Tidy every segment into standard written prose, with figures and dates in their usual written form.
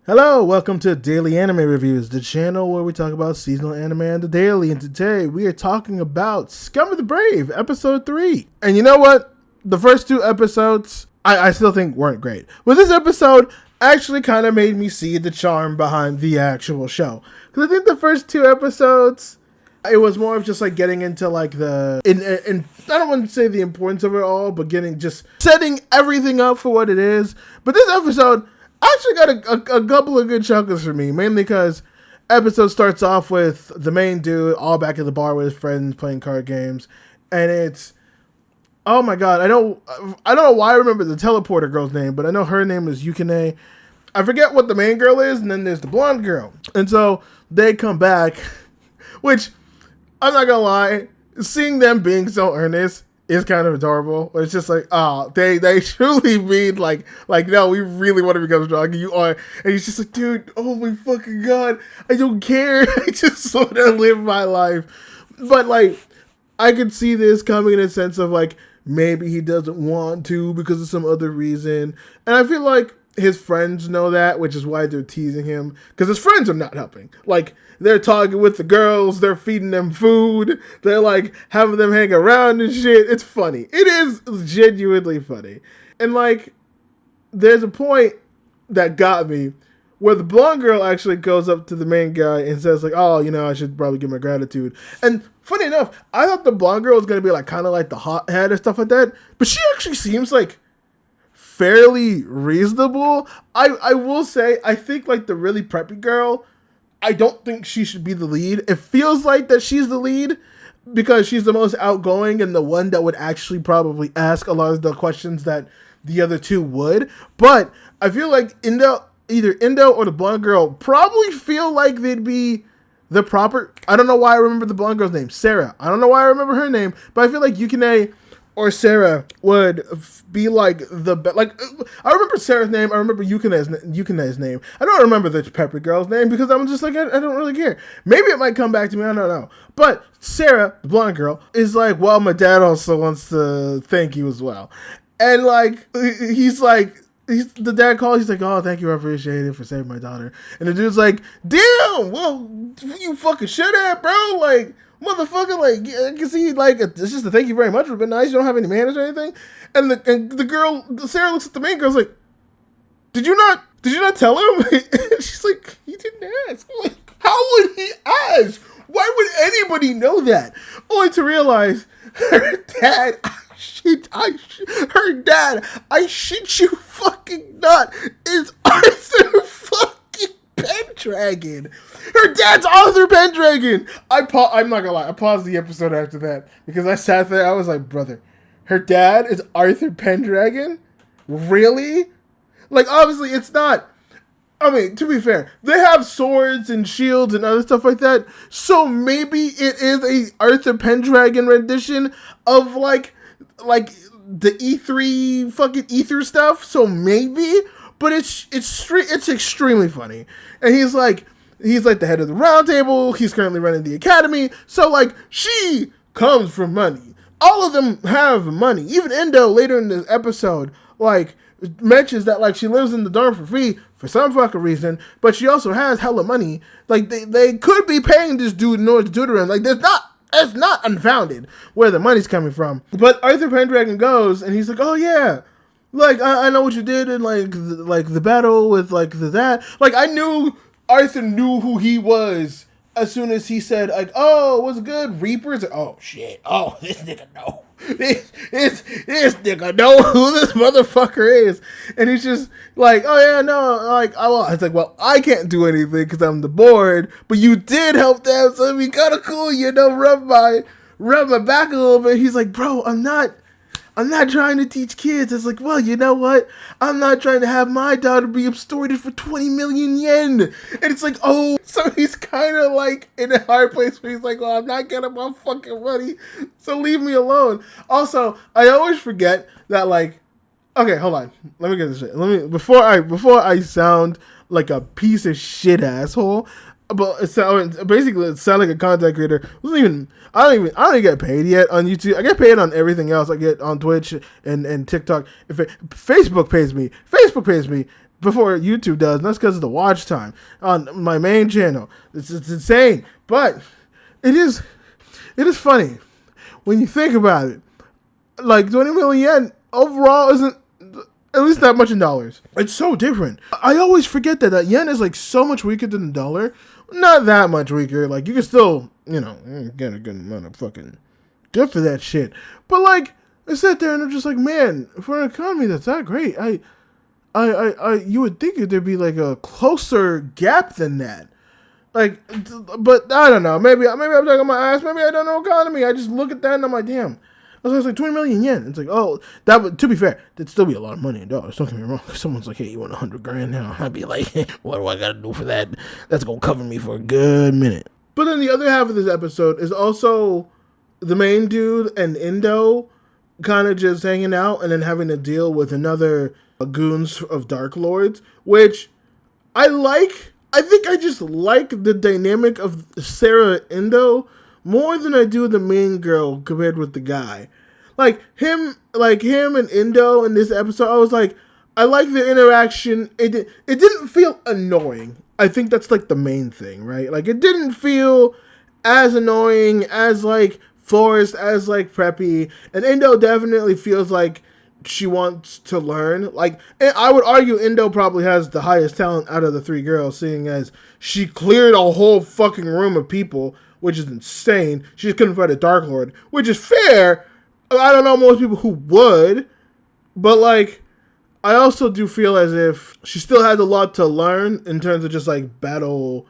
Hello, welcome to Daily Anime Reviews, the channel where we talk about seasonal anime and the daily. And today we are talking about Scum of the Brave, episode 3. And you know what? The first two episodes, I still think weren't great. But this episode actually kind of made me see the charm behind the actual show. Because I think the first two episodes, it was more of just like getting into like the, I don't want to say the importance of it all, but just setting everything up for what it is. But this episode actually got a couple of good chuckles for me, mainly because episode starts off with the main dude all back at the bar with his friends playing card games, and it's, oh my god, I don't know why I remember the teleporter girl's name, but I know her name is Yukine. I forget what the main girl is, and then there's the blonde girl, and so they come back, which I'm not gonna lie, seeing them being so earnest is kind of adorable. It's just like, oh, they truly mean like, no, we really want to become strong. And you are, and he's just like, dude, oh my fucking god, I don't care. I just want to live my life. But like, I could see this coming in a sense of like, maybe he doesn't want to because of some other reason. And I feel like his friends know that, which is why they're teasing him, because his friends are not helping. Like, they're talking with the girls, they're feeding them food, they're like having them hang around and shit. It's funny. It is genuinely funny. And like, there's a point that got me where the blonde girl actually goes up to the main guy and says like, oh, you know, I should probably give my gratitude. And funny enough, I thought the blonde girl was going to be like kind of like the hothead or stuff like that, but she actually seems like fairly reasonable. I will say, I think like the really preppy girl, I don't think she should be the lead. It feels like that she's the lead because she's the most outgoing and the one that would actually probably ask a lot of the questions that the other two would. But I feel like either Indo or the blonde girl probably feel like they'd be the proper, I don't know why I remember the blonde girl's name, Sarah. I don't know why I remember her name, but I feel like Yukine or Sarah would be like the best. Like, I remember Sarah's name. I remember Yukine's name. I don't remember the Pepper girl's name because I'm just like, I don't really care. Maybe it might come back to me. I don't know. But Sarah, the blonde girl, is like, well, my dad also wants to thank you as well. And like, the dad calls, he's like, oh, thank you, I appreciate it for saving my daughter. And the dude's like, damn, well, you fucking should have, bro. Like, motherfucker, like, I can see, like, it's just a thank you very much. It's been nice. You don't have any manners or anything. And the girl, Sarah looks at the main girl's like, did you not tell him? She's like, he didn't ask. I'm like, how would he ask? Why would anybody know that? Only to realize her dad, I shit you fucking not, is Arthur fucking Pendragon. Her dad's Arthur Pendragon. I'm not gonna lie, I paused the episode after that because I sat there, I was like, brother, her dad is Arthur Pendragon? Really? Like, obviously it's not. I mean, to be fair, they have swords and shields and other stuff like that, so maybe it is a Arthur Pendragon rendition of like the E3 fucking ether stuff, so maybe, but it's extremely funny. And he's like the head of the round table, he's currently running the academy, so like, she comes from money. All of them have money. Even Indo later in the episode like mentions that like she lives in the dorm for free for some fucking reason, but she also has hella money. Like they could be paying this dude in order to tutor him. Like it's not unfounded where the money's coming from. But Arthur Pendragon goes and he's like, oh yeah, like I know what you did in like the battle with like that. Like I knew Arthur knew who he was as soon as he said like, oh, what's good, Reapers? Oh shit, oh, this nigga know. This nigga know who this motherfucker is. And he's just like, oh yeah, no, like, it's like, well, I can't do anything because I'm the board, but you did help them, so it'd be kind of cool, you know, rub my back a little bit. He's like, bro, I'm not trying to teach kids. It's like, well, you know what? I'm not trying to have my daughter be extorted for 20 million yen. And it's like, oh, so he's kind of like in a hard place where he's like, well, I'm not getting my fucking money, so leave me alone. Also, I always forget that, like, okay, hold on. Let me get this shit. Before I sound like a piece of shit asshole, but it sounds like a content creator. I don't even get paid yet on YouTube. I get paid on everything else. I get on Twitch and TikTok. Facebook pays me. before YouTube does, and that's because of the watch time on my main channel. It's insane, but it is funny when you think about it. Like 20 million yen overall isn't at least that much in dollars. It's so different. I always forget that yen is like so much weaker than the dollar. Not that much weaker. Like you can still, get a good amount of fucking good for that shit. But like I sat there and I'm just like, man, for an economy that's that great, you would think there'd be like a closer gap than that. Like, but I don't know. Maybe I'm talking my ass. Maybe I don't know economy. I just look at that and I'm like, damn. I was like 20 million yen. It's like, oh, that would, to be fair, that'd still be a lot of money in dollars. Don't get me wrong. If someone's like, hey, you want 100 grand now? I'd be like, what do I got to do for that? That's going to cover me for a good minute. But then the other half of this episode is also the main dude and Indo kind of just hanging out and then having to deal with another goons of Dark Lords, which I like. I think I just like the dynamic of Sarah Indo more than I do the main girl compared with the guy. Like him and Indo in this episode, I was like, I like the interaction. It didn't feel annoying. I think that's like the main thing, right? Like it didn't feel as annoying as like Forrest, as like Preppy, and Indo definitely feels like she wants to learn. Like, and I would argue Indo probably has the highest talent out of the three girls, seeing as she cleared a whole fucking room of people, which is insane. She just couldn't fight a Dark Lord, which is fair. I don't know most people who would, but like, I also do feel as if she still has a lot to learn in terms of just like battle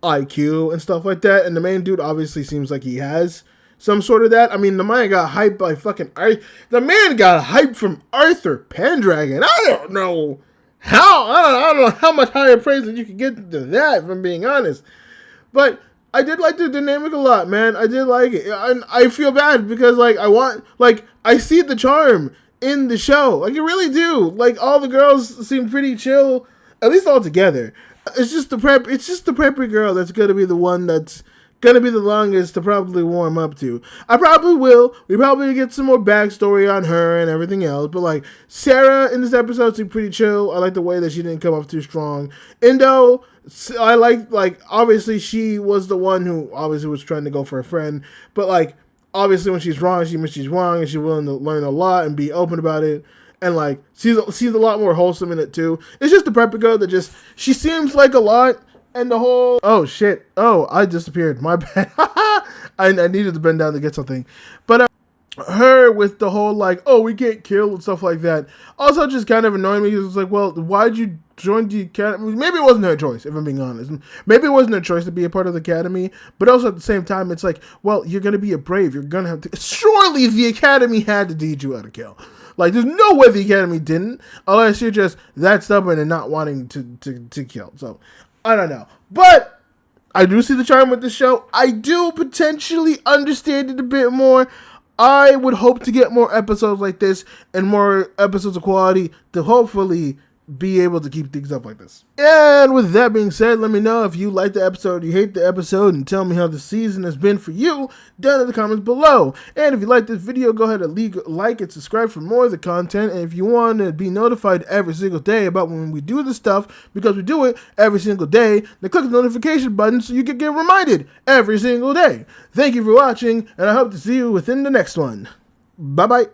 IQ and stuff like that. And the main dude obviously seems like he has some sort of that. I mean, the man got hyped by fucking the man got hyped from Arthur Pendragon. I don't know how. I don't know how much higher praise that you could get than that, if I'm being honest. But I did like the dynamic a lot, man. I did like it. I feel bad because like I see the charm in the show. Like, you really do. Like, all the girls seem pretty chill, at least all together. It's just the preppy girl that's gonna be the one that's gonna be the longest to probably warm up to. I probably will. We probably get some more backstory on her and everything else. But like Sarah in this episode seemed pretty chill. I like the way that she didn't come off too strong. Indo, I like obviously she was the one who obviously was trying to go for a friend. But like obviously when she's wrong, she admits she's wrong and she's willing to learn a lot and be open about it. And like she's a lot more wholesome in it too. It's just the preppy girl that she seems like a lot. And the whole, oh shit, oh, I disappeared, my bad. I needed to bend down to get something. But her with the whole like, oh, we can't kill and stuff like that, also just kind of annoyed me because it's like, well, why'd you join the academy? Maybe it wasn't her choice, if I'm being honest. Maybe it wasn't her choice to be a part of the academy, but also at the same time, it's like, well, you're going to be a brave, you're going to have to, surely the academy had to teach you how to kill. Like, there's no way the academy didn't, unless you're just that stubborn and not wanting to kill. So I don't know. But I do see the charm with the show. I do potentially understand it a bit more. I would hope to get more episodes like this and more episodes of quality to hopefully be able to keep things up like this. And with that being said, let me know if you like the episode, you hate the episode, and tell me how the season has been for you down in the comments below. And if you like this video, go ahead and leave like and subscribe for more of the content. And if you want to be notified every single day about when we do this stuff, because we do it every single day, then click the notification button so you can get reminded every single day. Thank you for watching, and I hope to see you within the next one. Bye-bye.